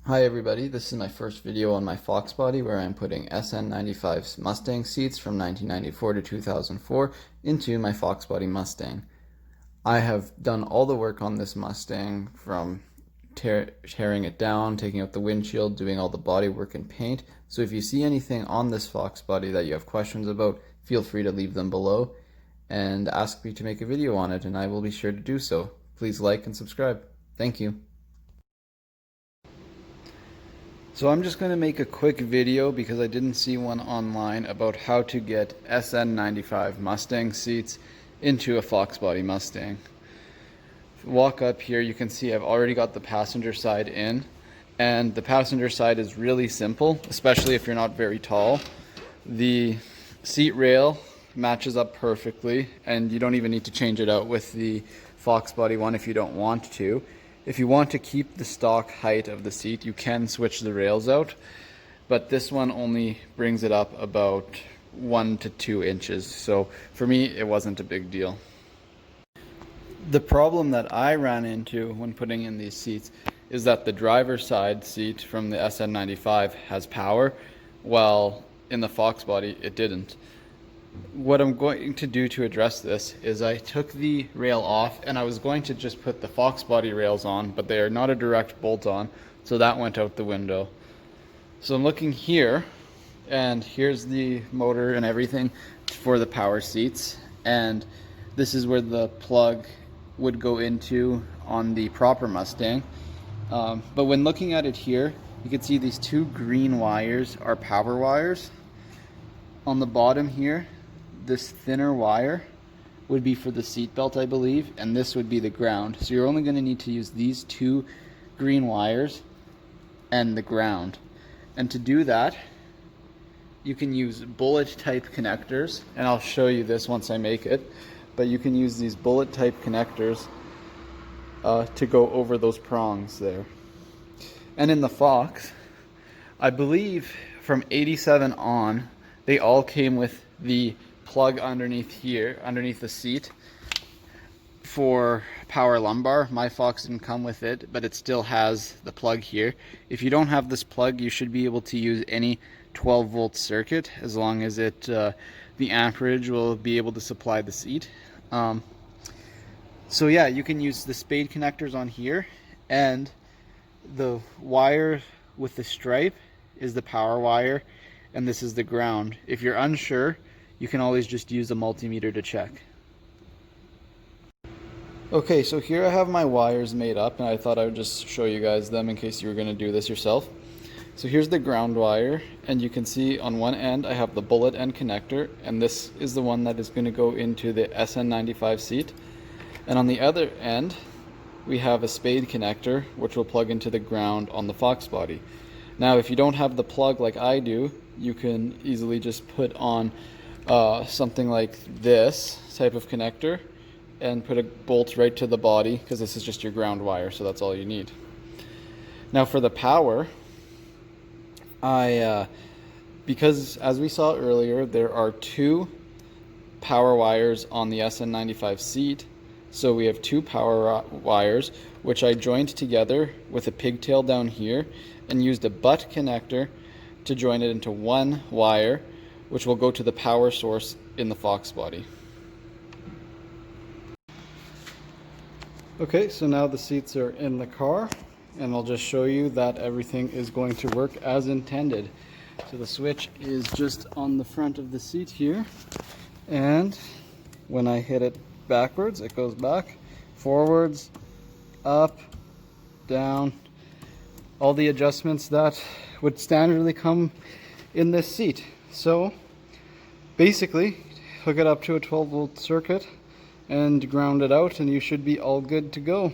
Hi everybody, this is my first video on my Foxbody where I'm putting SN95 Mustang seats from 1994 to 2004 into my Foxbody Mustang. I have done all the work on this Mustang from tearing it down, taking out the windshield, doing all the body work and paint. So if you see anything on this Foxbody that you have questions about, feel free to leave them below and ask me to make a video on it and I will be sure to do so. Please like and subscribe. Thank you. So I'm just going to make a quick video because I didn't see one online about how to get SN95 Mustang seats into a Foxbody Mustang. If you walk up here, you can see I've already got the passenger side in, and the passenger side is really simple, especially if you're not very tall. The seat rail matches up perfectly, and you don't even need to change it out with the Foxbody one if you don't want to. If you want to keep the stock height of the seat, you can switch the rails out, but this one only brings it up about 1 to 2 inches. So for me, it wasn't a big deal. The problem that I ran into when putting in these seats is that the driver's side seat from the SN95 has power, while in the Foxbody it didn't. What I'm going to do to address this is I took the rail off and I was going to just put the Foxbody rails on, but they are not a direct bolt on, so that went out the window. So I'm looking here, and here's the motor and everything for the power seats, and this is where the plug would go into on the proper Mustang. But when looking at it here, you can see these 2 green wires are power wires. On the bottom here, this thinner wire would be for the seat belt, I believe, and this would be the ground. So you're only going to need to use these 2 green wires and the ground. And to do that, you can use bullet type connectors, and I'll show you this once I make it, but you can use these bullet type connectors to go over those prongs there. And in the Fox, I believe from 87 on, they all came with the plug underneath here, underneath the seat for power lumbar. My Fox didn't come with it, but it still has the plug here. If you don't have this plug, you should be able to use any 12-volt circuit as long as it the amperage will be able to supply the seat. So yeah, you can use the spade connectors on here, and the wire with the stripe is the power wire, and this is the ground. If you're unsure, you can always just use a multimeter to check. Okay, so here I have my wires made up, and I thought I would just show you guys them in case you were going to do this yourself. So here's the ground wire, and you can see on one end I have the bullet end connector, and this is the one that is going to go into the SN95 seat. And on the other end, we have a spade connector, which will plug into the ground on the Foxbody. Now, if you don't have the plug like I do, you can easily just put on something like this type of connector and put a bolt right to the body, because this is just your ground wire, so that's all you need. Now for the power, because as we saw earlier, there are 2 power wires on the SN95 seat, so we have 2 power wires, which I joined together with a pigtail down here and used a butt connector to join it into 1 wire, which will go to the power source in the Foxbody. Okay, so now the seats are in the car, and I'll just show you that everything is going to work as intended. So the switch is just on the front of the seat here, and when I hit it backwards, it goes back, forwards, up, down, all the adjustments that would standardly come in this seat. So basically, hook it up to a 12-volt circuit and ground it out, and you should be all good to go.